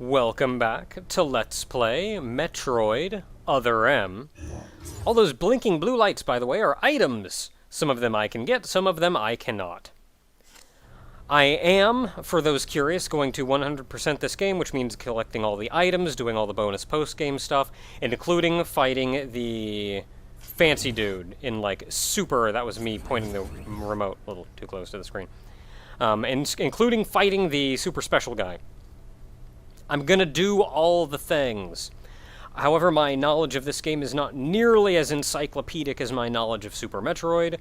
Welcome back to Let's Play Metroid Other M. All those blinking blue lights, by the way, are items. Some of them I can get, some of them I cannot. I am, for those curious, going to 100% this game, which means collecting all the items, doing all the bonus post-game stuff, and including fighting the fancy dude in, like, super... That was me pointing the remote a little too close to the screen. And including fighting the super special guy. I'm gonna do all the things. However, my knowledge of this game is not nearly as encyclopedic as my knowledge of Super Metroid,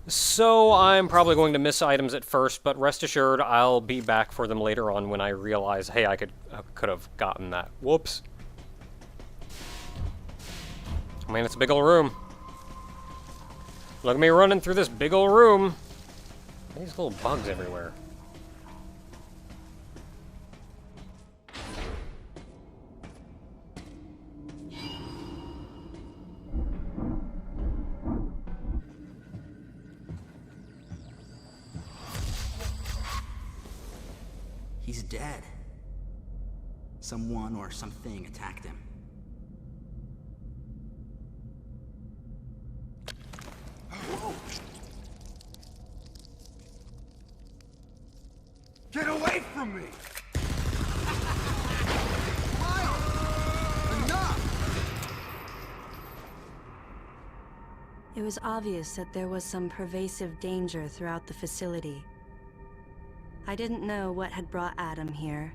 so I'm probably going to miss items at first, but rest assured I'll be back for them later on when I realize, hey, I could have gotten that. Whoops. Oh man, it's a big old room. Look at me running through this big old room. These little bugs everywhere. He's dead. Someone or something attacked him. Whoa. Get away from me! Miles! Enough! It was obvious that there was some pervasive danger throughout the facility. I didn't know what had brought Adam here,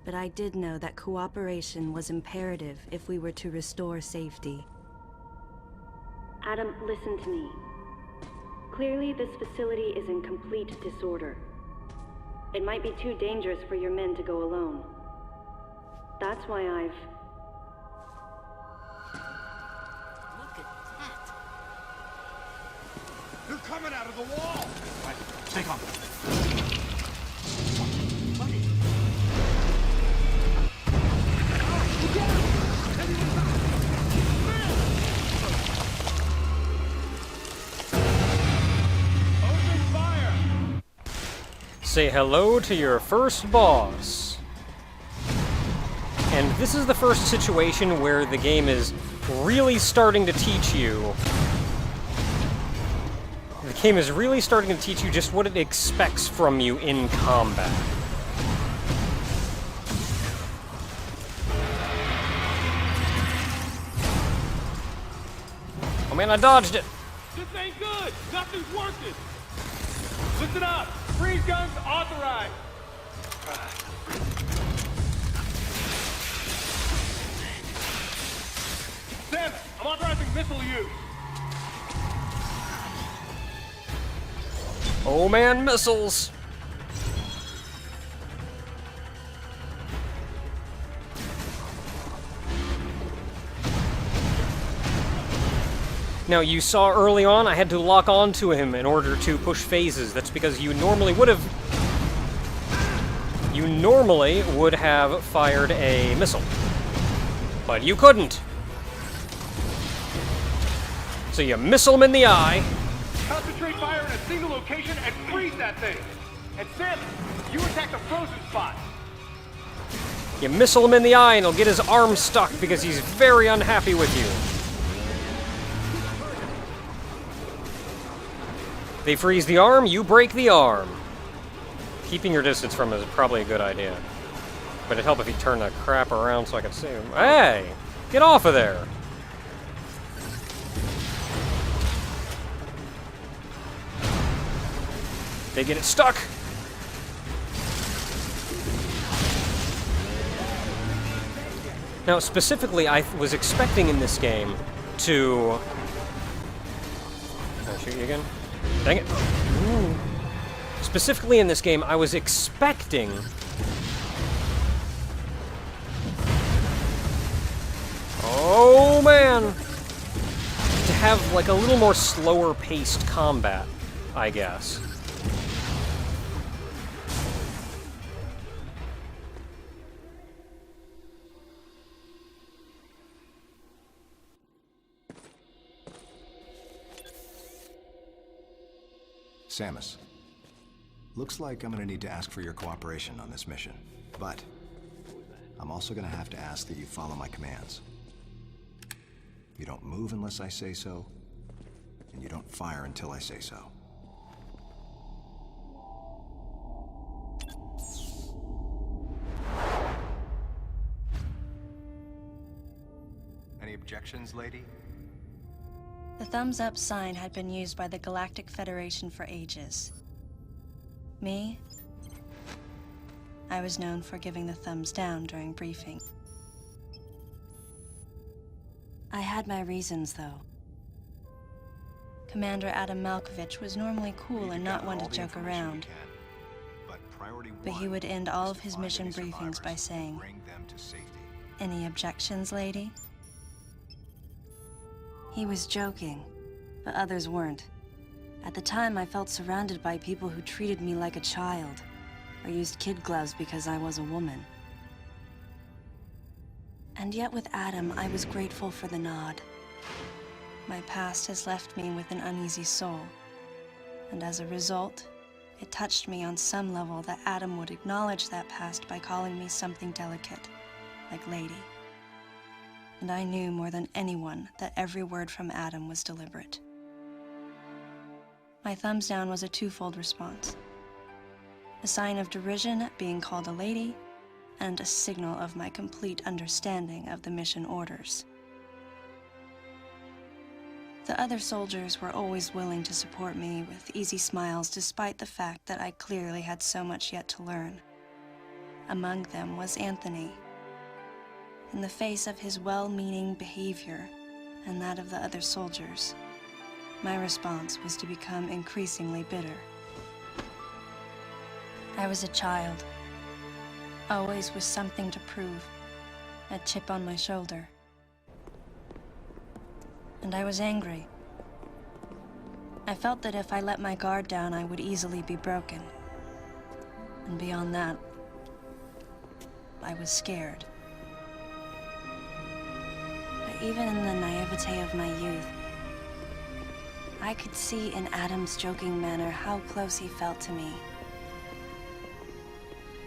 but I did know that cooperation was imperative if we were to restore safety. Adam, listen to me. Clearly, this facility is in complete disorder. It might be too dangerous for your men to go alone. That's why I've... Look at that! They're coming out of the wall! Right, stay calm. Say hello to your first boss. And this is the first situation where the game is really starting to teach you... The game is really starting to teach you just what it expects from you in combat. Oh man, I dodged it! This ain't good! Nothing's working! Listen up! Freeze guns authorized! Sam, I'm authorizing missile use! Oh man, missiles! Now, you saw early on I had to lock onto him in order to push phases. That's because you normally would have fired a missile. But you couldn't. So you missile him in the eye. Concentrate fire in a single location and freeze that thing! And Sam, you attack the frozen spot! You missile him in the eye and he'll get his arm stuck because he's very unhappy with you. They freeze the arm, you break the arm. Keeping your distance from him is probably a good idea. But it'd help if you turn that crap around so I could see him. Hey! Get off of there! They get it stuck! Now, specifically, I was expecting in this game to... Can I shoot you again? Dang it. Ooh. Specifically in this game, I was expecting... Oh, man! To have, like, a little more slower-paced combat, I guess. Samus, looks like I'm gonna need to ask for your cooperation on this mission, but I'm also gonna have to ask that you follow my commands. You don't move unless I say so, and you don't fire until I say so. Any objections, lady? The thumbs up sign had been used by the Galactic Federation for ages. Me? I was known for giving the thumbs down during briefing. I had my reasons, though. Commander Adam Malkovich was normally cool and not one to joke around. But he would end all of his mission briefings by saying, "Any objections, lady?" He was joking, but others weren't. At the time, I felt surrounded by people who treated me like a child, or used kid gloves because I was a woman. And yet with Adam, I was grateful for the nod. My past has left me with an uneasy soul, and as a result, it touched me on some level that Adam would acknowledge that past by calling me something delicate, like lady. And I knew more than anyone that every word from Adam was deliberate. My thumbs down was a twofold response. A sign of derision at being called a lady, and a signal of my complete understanding of the mission orders. The other soldiers were always willing to support me with easy smiles despite the fact that I clearly had so much yet to learn. Among them was Anthony. In the face of his well-meaning behavior and that of the other soldiers, my response was to become increasingly bitter. I was a child, always with something to prove, a chip on my shoulder. And I was angry. I felt that if I let my guard down, I would easily be broken. And beyond that, I was scared. But even in the naivete of my youth, I could see in Adam's joking manner how close he felt to me.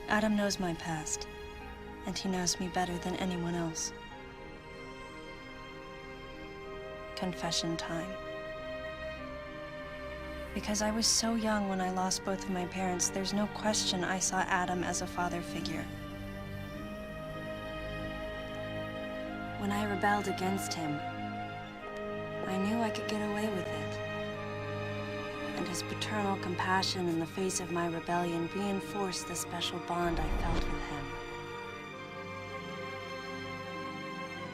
Adam knows my past, and he knows me better than anyone else. Confession time. Because I was so young when I lost both of my parents, there's no question I saw Adam as a father figure. When I rebelled against him, I knew I could get away with it. And his paternal compassion in the face of my rebellion reinforced the special bond I felt with him.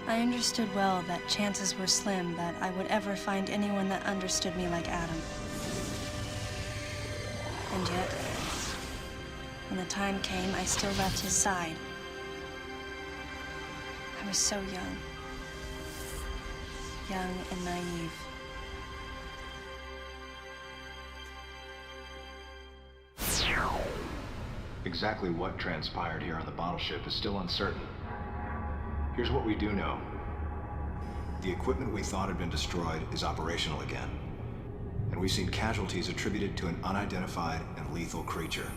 I understood well that chances were slim that I would ever find anyone that understood me like Adam. And yet, when the time came, I still left his side. I was so young. Young and naive. Exactly what transpired here on the bottle ship is still uncertain. Here's what we do know. The equipment we thought had been destroyed is operational again. And we've seen casualties attributed to an unidentified and lethal creature.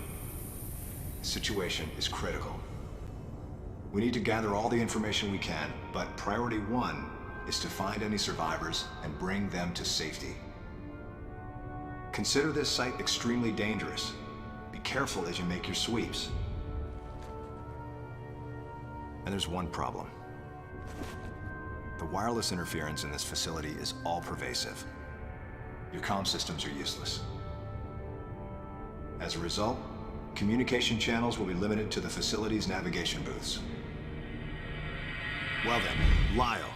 The situation is critical. We need to gather all the information we can, but priority one is to find any survivors and bring them to safety. Consider this site extremely dangerous. Be careful as you make your sweeps. And there's one problem. The wireless interference in this facility is all-pervasive. Your comm systems are useless. As a result, communication channels will be limited to the facility's navigation booths. Well then, Lyle,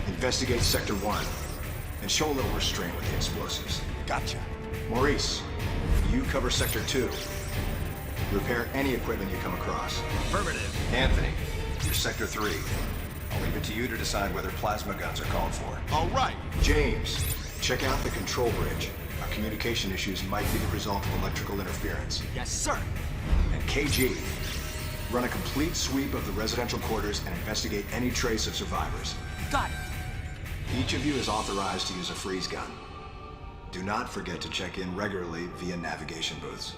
investigate Sector 1 and show a little restraint with the explosives. Gotcha. Maurice, you cover Sector 2. Repair any equipment you come across. Affirmative. Anthony, you're Sector 3. I'll leave it to you to decide whether plasma guns are called for. All right. James, check out the control bridge. Our communication issues might be the result of electrical interference. Yes, sir. And KG, run a complete sweep of the residential quarters and investigate any trace of survivors. Got it. Each of you is authorized to use a freeze gun. Do not forget to check in regularly via navigation booths.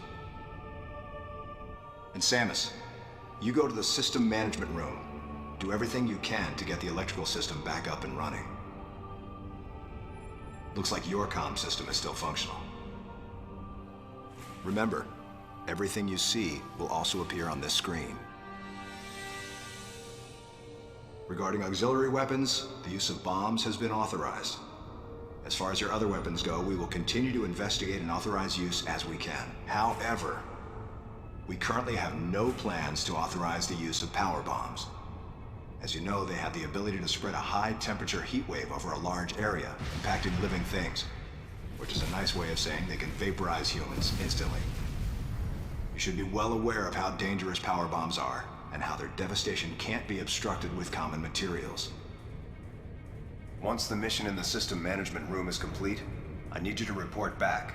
And Samus, You go to the system management room. Do everything you can to get the electrical system back up and running. Looks like your comm system is still functional. Remember, everything you see will also appear on this screen. Regarding auxiliary weapons, the use of bombs has been authorized. As far as your other weapons go, we will continue to investigate and authorize use as we can. However, we currently have no plans to authorize the use of power bombs. As you know, they have the ability to spread a high-temperature heat wave over a large area, impacting living things, which is a nice way of saying they can vaporize humans instantly. You should be well aware of how dangerous power bombs are, and how their devastation can't be obstructed with common materials. Once the mission in the system management room is complete, I need you to report back.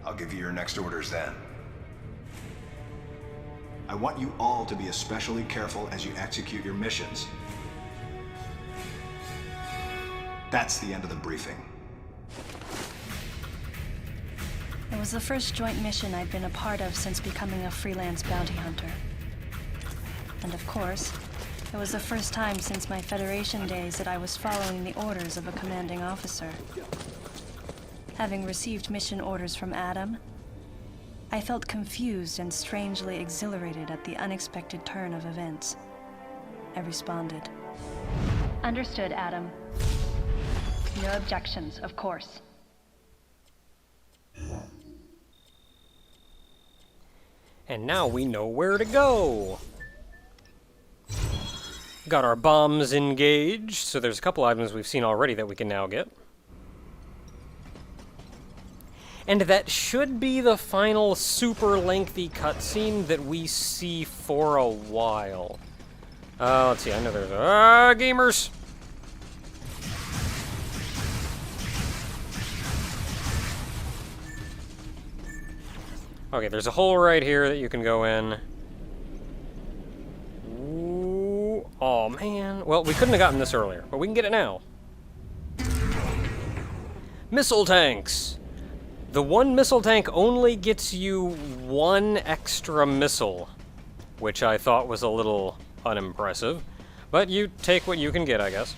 I'll give you your next orders then. I want you all to be especially careful as you execute your missions. That's the end of the briefing. It was the first joint mission I'd been a part of since becoming a freelance bounty hunter. And of course, it was the first time since my Federation days that I was following the orders of a commanding officer. Having received mission orders from Adam, I felt confused and strangely exhilarated at the unexpected turn of events. I responded. Understood, Adam. No objections, of course. And now we know where to go. Got our bombs engaged, so there's a couple items we've seen already that we can now get. And that should be the final super lengthy cutscene that we see for a while. Let's see, I know there's gamers! Okay, there's a hole right here that you can go in. Ooh, oh man. Well, we couldn't have gotten this earlier, but we can get it now. Missile tanks! The one missile tank only gets you one extra missile, which I thought was a little unimpressive, but you take what you can get, I guess.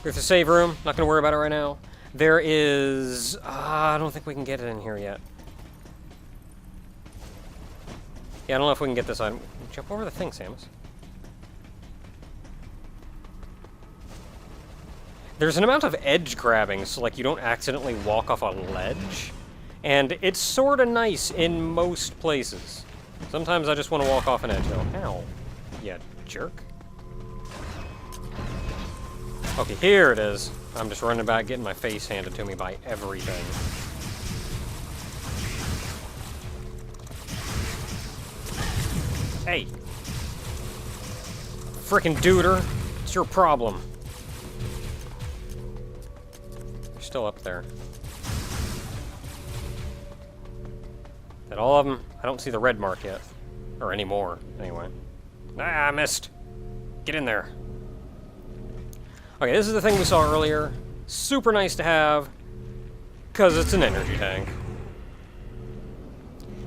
There's a save room, not gonna worry about it right now. There is... I don't think we can get it in here yet. Yeah, I don't know if we can get this item. Jump over the thing, Samus. There's an amount of edge grabbing, so like you don't accidentally walk off a ledge. And it's sorta nice in most places. Sometimes I just want to walk off an edge though. Ow. You jerk. Okay, here it is. I'm just running back getting my face handed to me by everything. Hey. Frickin' duder. It's your problem. You're still up there. Is that all of them? I don't see the red mark yet. Or anymore, anyway. Ah, I missed. Get in there. Okay, this is the thing we saw earlier. Super nice to have, because it's an energy tank.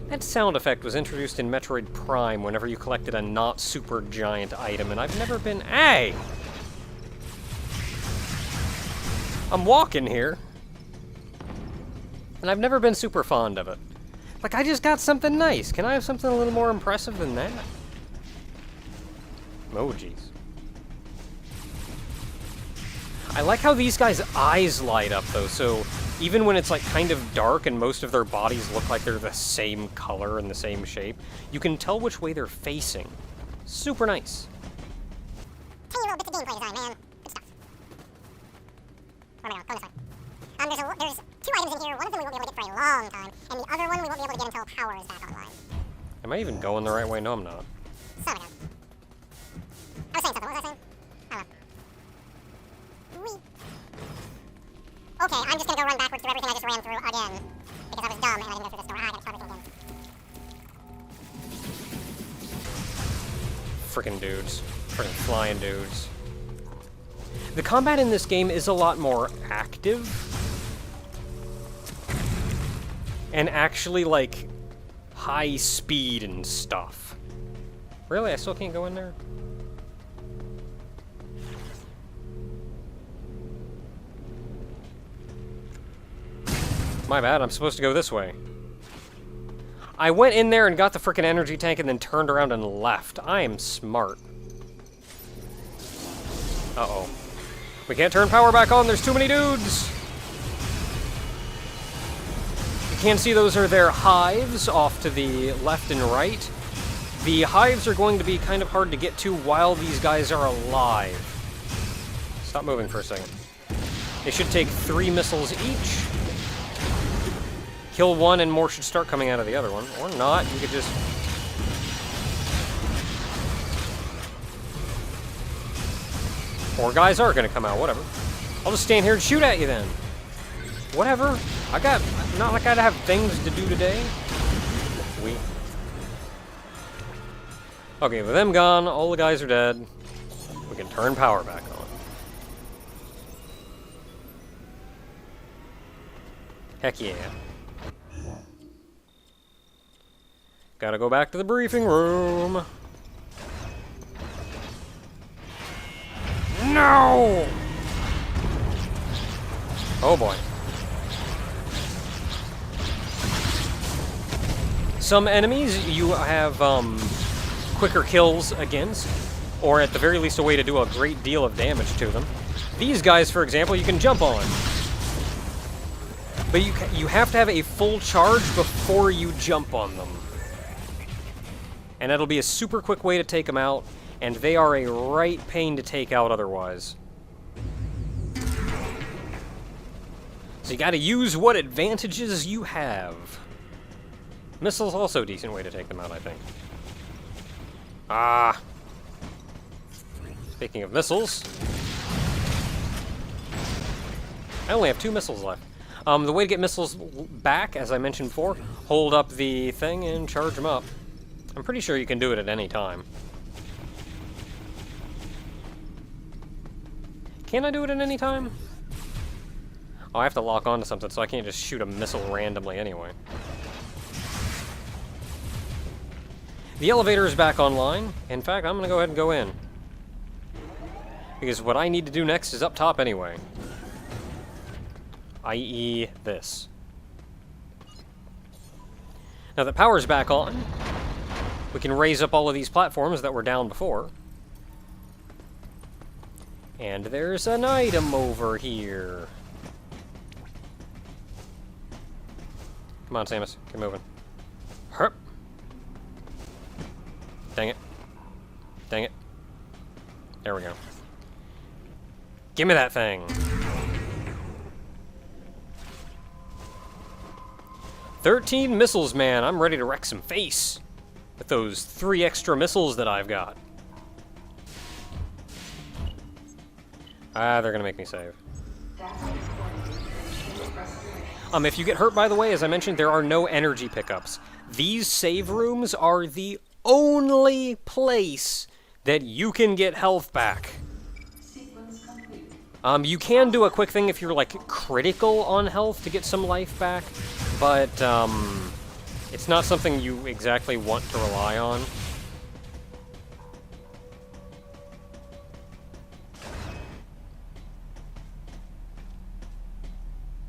That sound effect was introduced in Metroid Prime whenever you collected a not super giant item, and I've never been... Hey! I'm walking here. And I've never been super fond of it. Like, I just got something nice. Can I have something a little more impressive than that? Oh, jeez. I like how these guys' eyes light up, though, so even when it's, like, kind of dark and most of their bodies look like they're the same color and the same shape, you can tell which way they're facing. Super nice. Tiny little bits of gameplay design, man. Good stuff. Where am I going? Going this way. There's 2 items in here. One of them we won't be able to get for a long time, and the other one we won't be able to get until power is back online. Am I even going the right way? No, I'm not. Son of a gun. I was saying something. What was I saying? I don't know. Okay, I'm just gonna go run backwards through everything I just ran through again. Because I was dumb and I didn't go through this door. I gotta start everything again. Frickin' dudes. Frickin' flying dudes. The combat in this game is a lot more active. And actually, like, high speed and stuff. Really? I still can't go in there? My bad, I'm supposed to go this way. I went in there and got the frickin' energy tank and then turned around and left. I am smart. Uh-oh. We can't turn power back on, there's too many dudes! You can see those are their hives off to the left and right. The hives are going to be kind of hard to get to while these guys are alive. Stop moving for a second. They should take 3 missiles each. Kill one and more should start coming out of the other one. Or not, you could just... More guys are gonna come out, whatever. I'll just stand here and shoot at you then. Whatever. Not like I'd have things to do today. Okay, with them gone, all the guys are dead. We can turn power back on. Heck yeah. Gotta go back to the briefing room. No! Oh boy. Some enemies you have quicker kills against, or at the very least a way to do a great deal of damage to them. These guys, for example, you can jump on. But you have to have a full charge before you jump on them. And that'll be a super quick way to take them out, and they are a right pain to take out otherwise. So you gotta use what advantages you have. Missiles also a decent way to take them out, I think. Ah. Speaking of missiles, I only have 2 missiles left. The way to get missiles back, as I mentioned before, hold up the thing and charge them up. I'm pretty sure you can do it at any time. Can I do it at any time? Oh, I have to lock onto something, so I can't just shoot a missile randomly anyway. The elevator is back online. In fact, I'm going to go ahead and go in. Because what I need to do next is up top anyway. I.e. this. Now that power's back on, we can raise up all of these platforms that were down before. And there's an item over here. Come on, Samus. Get moving. Herp. Dang it. Dang it. There we go. Give me that thing. 13 missiles, man. I'm ready to wreck some face with those 3 extra missiles that I've got. Ah, they're gonna make me save. If you get hurt, by the way, as I mentioned, there are no energy pickups. These save rooms are the only place that you can get health back. You can do a quick thing if you're, like, critical on health to get some life back, but, it's not something you exactly want to rely on.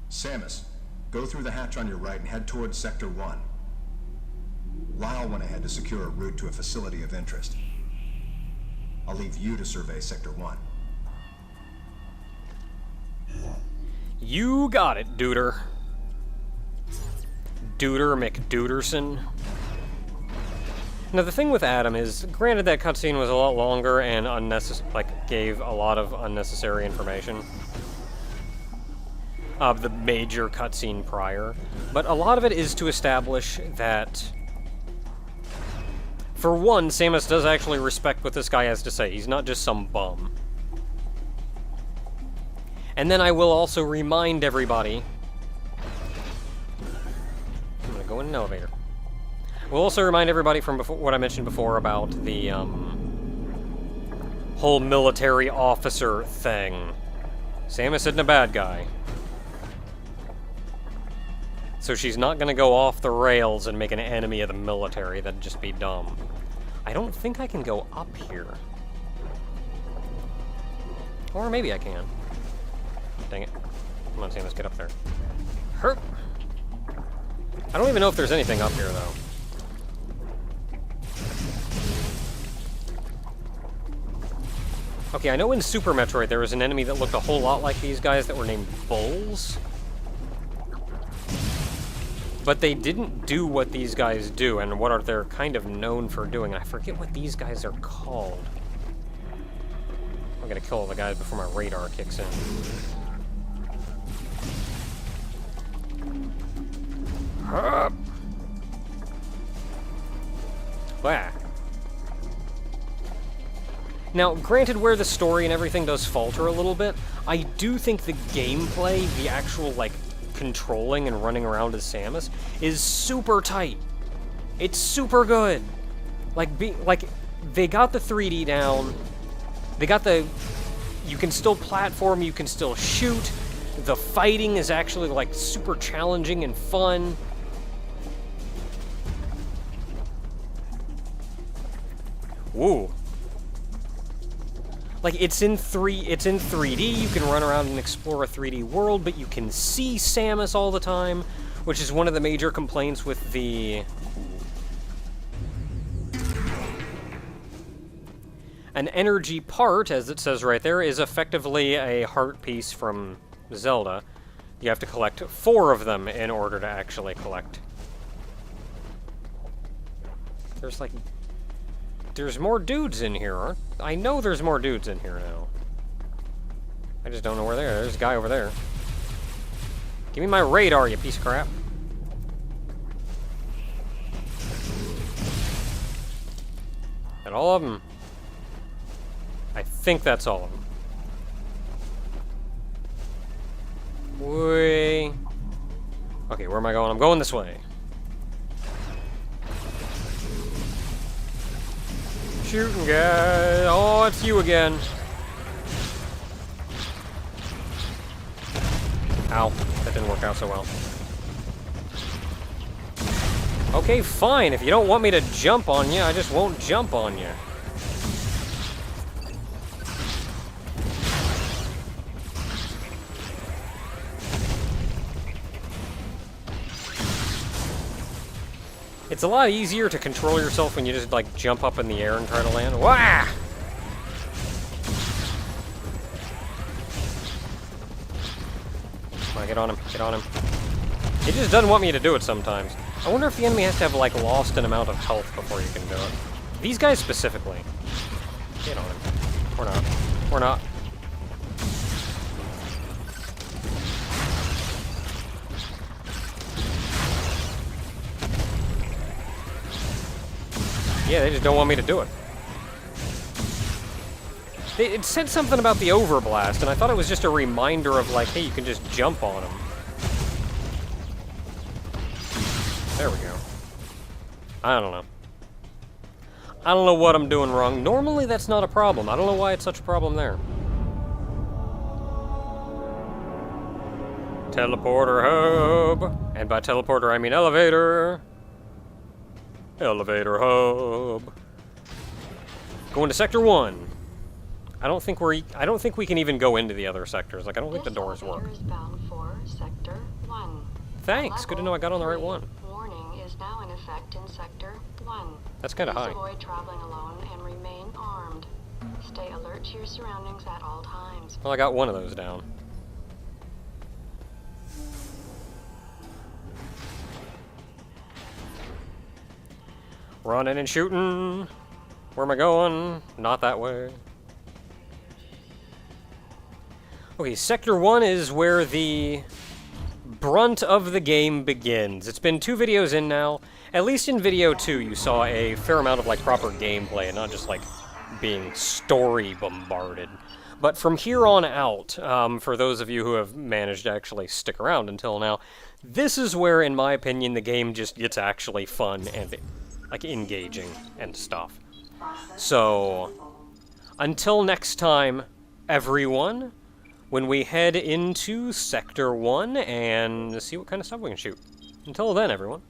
Samus, go through the hatch on your right and head towards Sector 1. Lyle went ahead to secure a route to a facility of interest. I'll leave you to survey Sector 1. You got it, Duder. Duder McDuderson. Now, the thing with Adam is, granted that cutscene was a lot longer and gave a lot of unnecessary information. The major cutscene prior. But a lot of it is to establish that, for one, Samus does actually respect what this guy has to say. He's not just some bum. And then I will also remind everybody... I'm gonna go in an elevator. We'll also remind everybody from before, what I mentioned before about the, whole military officer thing. Samus isn't a bad guy. So she's not gonna go off the rails and make an enemy of the military. That'd just be dumb. I don't think I can go up here. Or maybe I can. Dang it. Come on, Sam, let's get up there. Herp! I don't even know if there's anything up here, though. Okay, I know in Super Metroid there was an enemy that looked a whole lot like these guys that were named Bulls. But they didn't do what these guys do, and what are they're kind of known for doing. I forget what these guys are called. I'm gonna kill all the guys before my radar kicks in. Hup. Wow. Now, granted, where the story and everything does falter a little bit, I do think the gameplay, the actual, like, controlling and running around as Samus, is super tight. It's super good. Like, they got the 3D down. They got the... You can still platform, you can still shoot. The fighting is actually, like, super challenging and fun. Woo. Like, it's in 3D, you can run around and explore a 3D world, but you can see Samus all the time, which is one of the major complaints with the... An energy part, as it says right there, is effectively a heart piece from Zelda. You have to collect 4 of them in order to actually collect. There's like... There's more dudes in here, aren't there? I know there's more dudes in here now. I just don't know where they are. There's a guy over there. Give me my radar, you piece of crap. And all of them. I think that's all of them. Way. Okay, where am I going? I'm going this way. Shooting guy. Oh, it's you again. Ow, that didn't work out so well. Okay, fine. If you don't want me to jump on you, I just won't jump on you. It's a lot easier to control yourself when you just, like, jump up in the air and try to land. Wah! Come on, get on him, get on him. It just doesn't want me to do it sometimes. I wonder if the enemy has to have, like, lost an amount of health before you can do it. These guys specifically. Get on him. Or not. Or not. Yeah, they just don't want me to do it. It said something about the overblast, and I thought it was just a reminder of, like, hey, you can just jump on them. There we go. I don't know. I don't know what I'm doing wrong. Normally, that's not a problem. I don't know why it's such a problem there. Teleporter hub. And by teleporter, I mean elevator. Elevator hub. Going to sector 1. I don't think we can even go into the other sectors. Like, I don't think the doors work. Is bound for sector 1. Thanks. Good to know I got on the right one. Warning is now in effect in sector 1. That's kind of high. Avoid traveling alone and remain armed. Stay alert to your surroundings at all times. Well, I got one of those down. Running and shooting. Where am I going? Not that way. Okay, Sector 1 is where the brunt of the game begins. It's been 2 videos in now. At least in video 2, you saw a fair amount of, like, proper gameplay and not just, like, being story bombarded. But from here on out, for those of you who have managed to actually stick around until now, this is where, in my opinion, the game just gets actually fun and, like, engaging and stuff. So, until next time, everyone, when we head into Sector 1 and see what kind of stuff we can shoot. Until then, everyone.